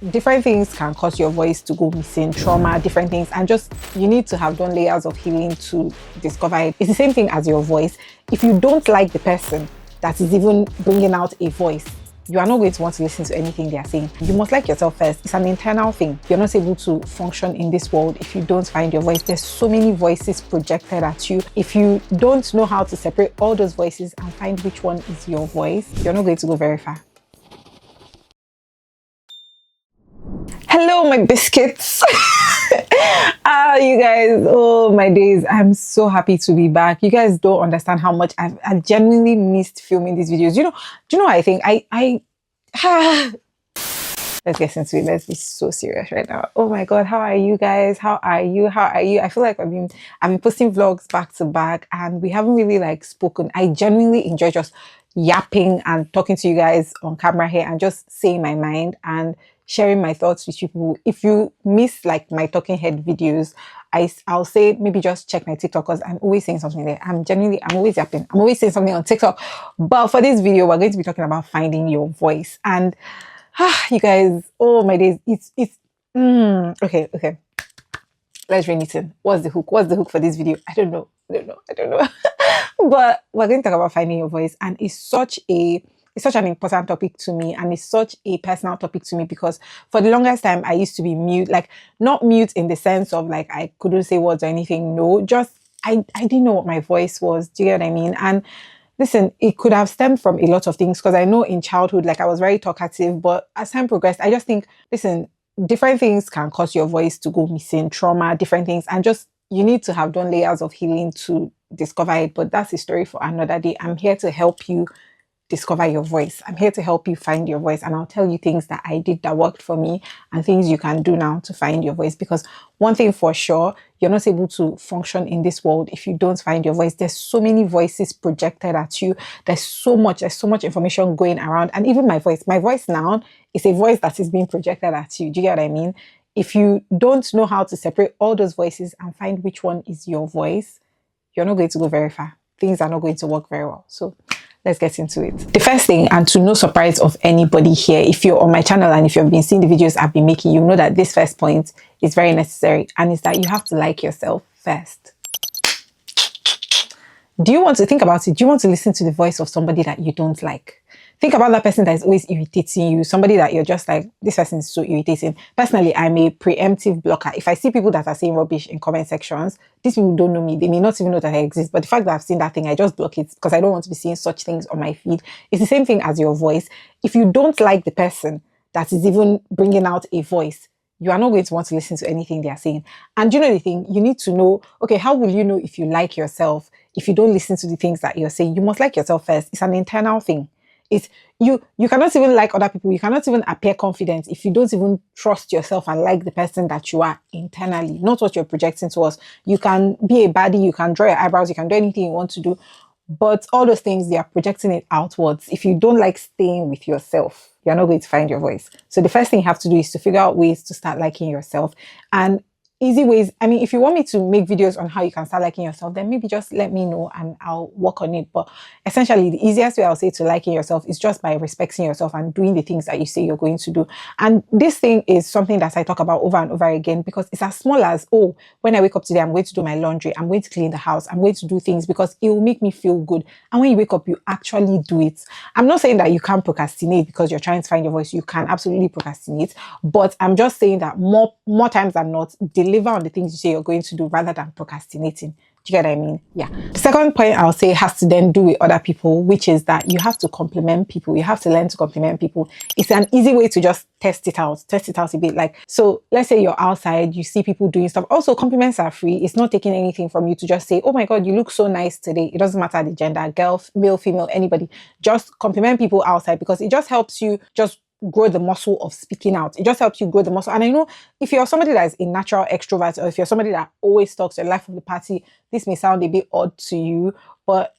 different things can cause your voice to go missing, trauma, different things, and just you need to have done layers of healing to discover it. It's the same thing as your voice. If you don't like the person that is even bringing out a voice, you are not going to want to listen to anything they are saying. You must like yourself first. It's an internal thing. You're not able to function in this world if you don't find your voice. There's so many voices projected at you. If you don't know how to separate all those voices and find which one is your voice, you're not going to go very far. Hello, my biscuits. You guys, oh my days, I'm so happy to be back. You guys don't understand how much I've genuinely missed filming these videos. Do you know what I think? Let's get into it. Let's be so serious right now. Oh my god, how are you guys? How are you? I feel like I've been posting vlogs back to back and we haven't really like spoken. I genuinely enjoy just yapping and talking to you guys on camera here and just saying my mind and sharing my thoughts with people. If you miss like my talking head videos, I'll say maybe just check my TikTok because I'm always saying something there. I'm always yapping. I'm always saying something on TikTok. But for this video, we're going to be talking about finding your voice. And you guys, oh my days, okay. Let's rein it in. What's the hook? What's the hook for this video? I don't know. But we're going to talk about finding your voice, and it's such an important topic to me, and it's such a personal topic to me because for the longest time I used to be mute, like not mute in the sense of like I couldn't say words or anything. No, just I didn't know what my voice was. Do you get what I mean? And listen, it could have stemmed from a lot of things because I know in childhood, like I was very talkative, but as time progressed, I just think, listen, different things can cause your voice to go missing, trauma, different things, and just you need to have done layers of healing to discover it. But that's a story for another day. I'm here to help you discover your voice. I'm here to help you find your voice, and I'll tell you things that I did that worked for me and things you can do now to find your voice. Because one thing for sure, you're not able to function in this world if you don't find your voice. There's so many voices projected at you. There's so much information going around. And even my voice now is a voice that is being projected at you. Do you get what I mean? If you don't know how to separate all those voices and find which one is your voice, you're not going to go very far. Things are not going to work very well. So let's get into it. The first thing, and to no surprise of anybody here, if you're on my channel and if you've been seeing the videos I've been making, you know that this first point is very necessary, and it's that you have to like yourself first. Do you want to think about it? Do you want to listen to the voice of somebody that you don't like? Think about that person that is always irritating you, somebody that you're just like, this person is so irritating. Personally, I'm a preemptive blocker. If I see people that are saying rubbish in comment sections, these people don't know me. They may not even know that I exist. But the fact that I've seen that thing, I just block it because I don't want to be seeing such things on my feed. It's the same thing as your voice. If you don't like the person that is even bringing out a voice, you are not going to want to listen to anything they are saying. And you know the thing, you need to know, okay, how will you know if you like yourself if you don't listen to the things that you're saying? You must like yourself first. It's an internal thing. It's you cannot even like other people. You cannot even appear confident if you don't even trust yourself and like the person that you are internally, not what you're projecting to us. You can be a baddie, you can draw your eyebrows, you can do anything you want to do, but all those things, they are projecting it outwards. If you don't like staying with yourself, you're not going to find your voice. So the first thing you have to do is to figure out ways to start liking yourself. And easy ways, I mean, if you want me to make videos on how you can start liking yourself, then maybe just let me know and I'll work on it. But essentially, the easiest way I'll say to liking yourself is just by respecting yourself and doing the things that you say you're going to do. And this thing is something that I talk about over and over again because it's as small as, oh, when I wake up today, I'm going to do my laundry, I'm going to clean the house, I'm going to do things because it will make me feel good. And when you wake up, you actually do it. I'm not saying that you can't procrastinate because you're trying to find your voice. You can absolutely procrastinate, but I'm just saying that more times than not, deliver on the things you say you're going to do rather than procrastinating. Do you get what I mean? Yeah. The second point I'll say has to then do with other people, which is that you have to compliment people. You have to learn to compliment people. It's an easy way to just test it out a bit. Like, so let's say you're outside, you see people doing stuff. Also, compliments are free. It's not taking anything from you to just say, oh my God, you look so nice today. It doesn't matter the gender, girl, male, female, anybody. Just compliment people outside because it just helps you just grow the muscle of speaking out. It just helps you grow the muscle. And I know if you're somebody that is a natural extrovert, or if you're somebody that always talks your life of the party, this may sound a bit odd to you, but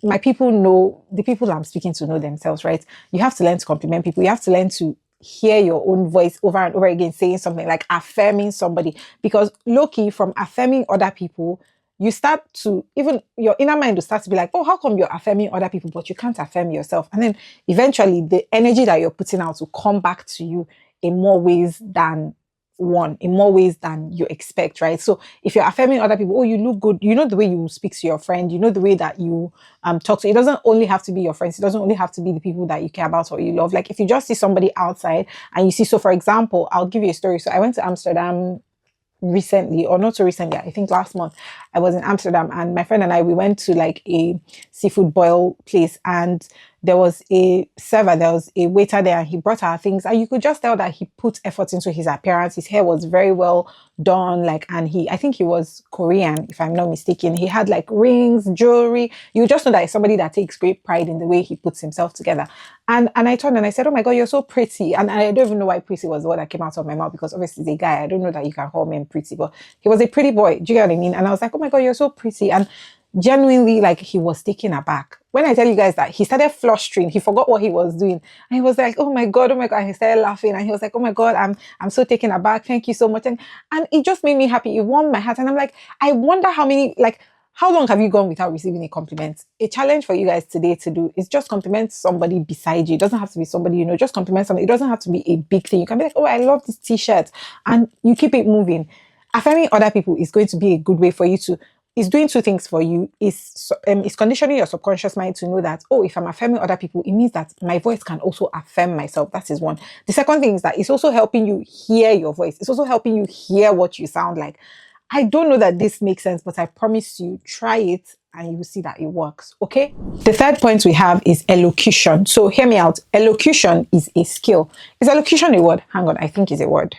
my people know, the people I'm speaking to know themselves, right? You have to learn to compliment people. You have to learn to hear your own voice over and over again, saying something like affirming somebody, because low-key, from affirming other people, you start to, even your inner mind will start to be like, oh, how come you're affirming other people, but you can't affirm yourself? And then eventually the energy that you're putting out will come back to you in more ways than one, in more ways than you expect, right? So if you're affirming other people, oh, you look good, you know the way you speak to your friend, you know the way that you talk to. It doesn't only have to be your friends, it doesn't only have to be the people that you care about or you love. Like if you just see somebody outside and you see, so for example, I'll give you a story. So I went to Amsterdam recently, or not so recently, I think last month. I was in Amsterdam and my friend and I, we went to like a seafood boil place, and there was a server, there was a waiter there, and he brought our things, and you could just tell that he put effort into his appearance. His hair was very well done, like, and I think he was Korean, if I'm not mistaken. He had like rings, jewelry. You just know that it's somebody that takes great pride in the way he puts himself together. And I turned and I said, oh my God, you're so pretty. And I don't even know why pretty was the word that came out of my mouth, because obviously he's a guy. I don't know that you can call men pretty, but he was a pretty boy. Do you get what I mean? And I was like, oh my God, you're so pretty. And genuinely, like, he was taken aback. When I tell you guys that he started flustering, he forgot what he was doing. And he was like, oh my God, oh my God. And he started laughing. And he was like, oh my God, I'm so taken aback. Thank you so much. And it just made me happy. It warmed my heart. And I'm like, I wonder how long have you gone without receiving a compliment? A challenge for you guys today to do is just compliment somebody beside you. It doesn't have to be somebody you know, just compliment somebody. It doesn't have to be a big thing. You can be like, oh, I love this t-shirt. And you keep it moving. Affirming other people is going to be a good way for you to, is doing two things for you. Is conditioning your subconscious mind to know that, oh, if I'm affirming other people, it means that my voice can also affirm myself. That is one. The second thing is that it's also helping you hear your voice. It's also helping you hear what you sound like. I don't know that this makes sense, but I promise you, try it and you will see that it works. Okay. The third point we have is elocution. So hear me out. Elocution is a skill. Is elocution a word? Hang on, I think it's a word.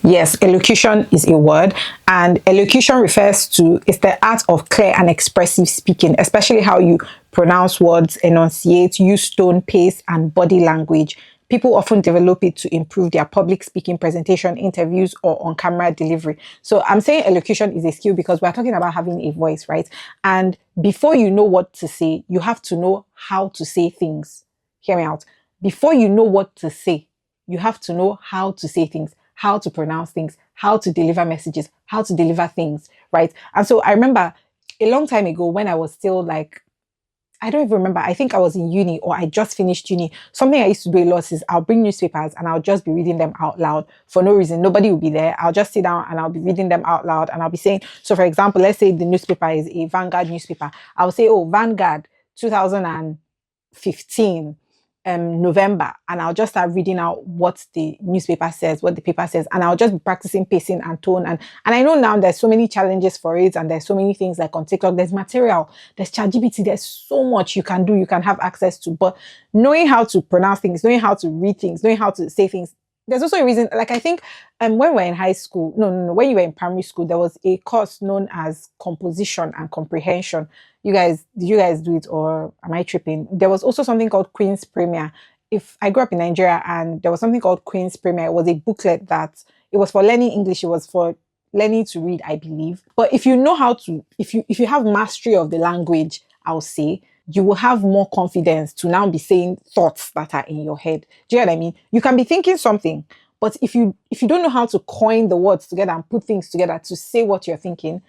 Yes, elocution is a word, and elocution refers to, it's the art of clear and expressive speaking, especially how you pronounce words, enunciate, use tone, pace, and body language. People often develop it to improve their public speaking, presentation, interviews, or on-camera delivery. So I'm saying elocution is a skill because we're talking about having a voice, right? And before you know what to say, you have to know how to say things. Hear me out. Before you know what to say, you have to know how to say things, how to pronounce things, how to deliver messages, how to deliver things, right? And so I remember a long time ago when I was still like, I don't even remember. I think I was in uni or I just finished uni. Something I used to do a lot is I'll bring newspapers and I'll just be reading them out loud for no reason. Nobody will be there. I'll just sit down and I'll be reading them out loud and I'll be saying, so for example, let's say the newspaper is a Vanguard newspaper. I'll say, oh, Vanguard 2015. November, and I'll just start reading out what the newspaper says, what the paper says, and I'll just be practicing pacing and tone. And I know now there's so many challenges for it, and there's so many things like on TikTok, there's material, there's ChatGPT, there's so much you can do, you can have access to. But knowing how to pronounce things, knowing how to read things, knowing how to say things, there's also a reason, like I think when we're in high school, no, when you were in primary school, there was a course known as composition and comprehension. Did you guys do it, or am I tripping? There was also something called Queen's Premier. If I grew up in Nigeria and there was something called Queen's Premier, it was a booklet that it was for learning English, it was for learning to read, I believe. But if you know how to, if you have mastery of the language, I'll say, you will have more confidence to now be saying thoughts that are in your head. Do you know what I mean? You can be thinking something, but if you don't know how to coin the words together and put things together to say what you're thinking,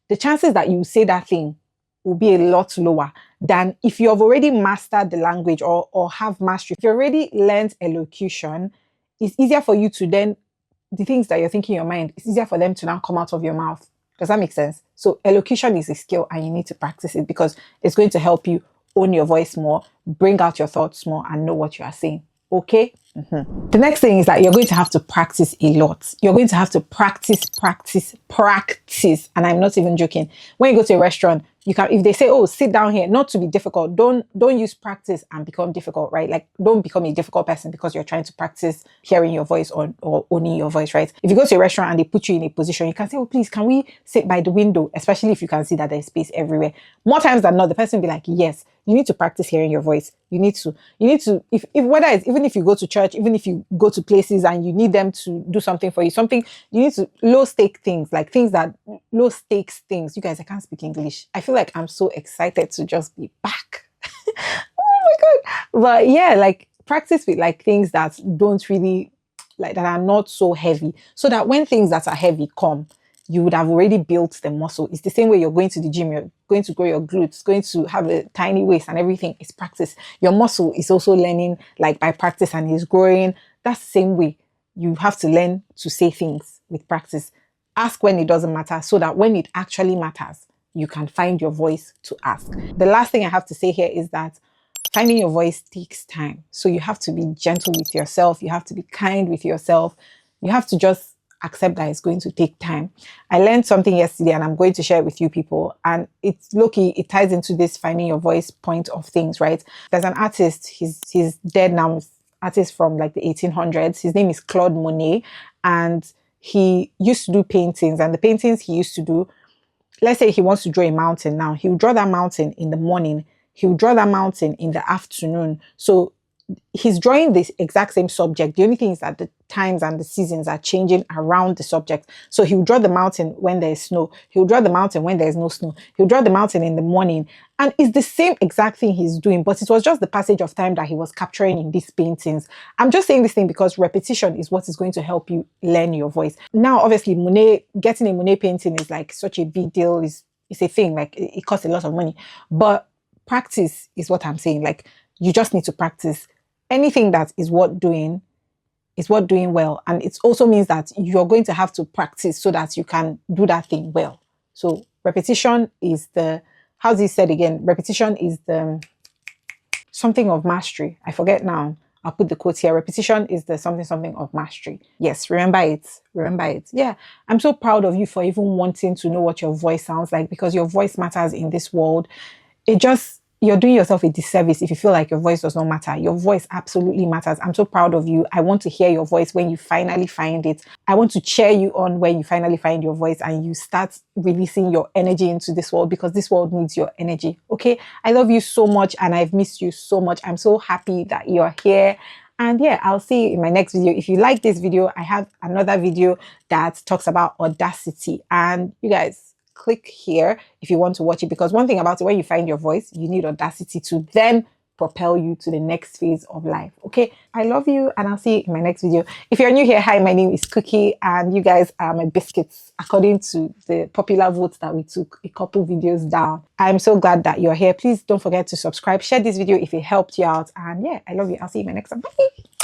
the chances that you say that thing will be a lot lower than if you have already mastered the language or have mastery. If you already learned elocution, it's easier for you to then, the things that you're thinking in your mind, it's easier for them to now come out of your mouth. Does that make sense? So elocution is a skill and you need to practice it because it's going to help you own your voice more, bring out your thoughts more, and know what you are saying. Okay? Mm-hmm. The next thing is that you're going to have to practice a lot. You're going to have to practice. And I'm not even joking. When you go to a restaurant, you can, if they say, oh, sit down here, not to be difficult, don't use practice and become difficult, right? Like, don't become a difficult person because you're trying to practice hearing your voice or owning your voice, right? If you go to a restaurant and they put you in a position, you can say, oh, please, can we sit by the window? Especially if you can see that there's space everywhere. More times than not, the person will be like, yes, you need to practice hearing your voice. You need to, if whether it's, even if you go to church, even if you go to places and you need them to do something for you, you need to, low stakes things. You guys, I can't speak English. I feel like I'm so excited to just be back. Oh my God. But yeah, like practice with like things that don't really, like that are not so heavy, so that when things that are heavy come, you would have already built the muscle. It's the same way you're going to the gym, you're going to grow your glutes, going to have a tiny waist and everything. It's practice. Your muscle is also learning like by practice and is growing. That's the same way. you have to learn to say things with practice. Ask when it doesn't matter so that when it actually matters, you can find your voice to ask. The last thing I have to say here is that finding your voice takes time. So you have to be gentle with yourself. You have to be kind with yourself. You have to just accept that it's going to take time. I learned something yesterday and I'm going to share it with you people. And it's low-key, it ties into this finding your voice point of things, right? There's an artist, he's dead now, artist from like the 1800s. His name is Claude Monet. And he used to do paintings. And the paintings he used to do, let's say he wants to draw a mountain now. He will draw that mountain in the morning. He will draw that mountain in the afternoon. So he's drawing the exact same subject. The only thing is that the times and the seasons are changing around the subject. So he'll draw the mountain when there's snow. He'll draw the mountain when there's no snow. He'll draw the mountain in the morning. And it's the same exact thing he's doing, but it was just the passage of time that he was capturing in these paintings. I'm just saying this thing because repetition is what is going to help you learn your voice. Now, obviously, getting a Monet painting is like such a big deal. It's a thing, like it costs a lot of money. But practice is what I'm saying. Like, you just need to practice. Anything that is worth doing well. And it also means that you're going to have to practice so that you can do that thing well. So repetition is how's it said again? Repetition is the something of mastery. I forget now. I'll put the quote here. Repetition is the something of mastery. Yes, remember it. Remember it. Yeah, I'm so proud of you for even wanting to know what your voice sounds like, because your voice matters in this world. You're doing yourself a disservice if you feel like your voice does not matter. Your voice absolutely matters. I'm so proud of you. I want to hear your voice when you finally find it. I want to cheer you on when you finally find your voice and you start releasing your energy into this world, because this world needs your energy. Okay? I love you so much and I've missed you so much. I'm so happy that you're here. And yeah, I'll see you in my next video. If you like this video, I have another video that talks about Audacity. And you guys, click here if you want to watch it, because one thing about it, when you find your voice, you need Audacity to then propel you to the next phase of life. Okay, I love you and I'll see you in my next video. If you're new here, hi, my name is Cookie and you guys are my biscuits according to the popular votes that we took a couple videos down. I'm so glad that you're here. Please don't forget to subscribe, share this video if it helped you out, and yeah, I love you. I'll see you in my next one. Bye.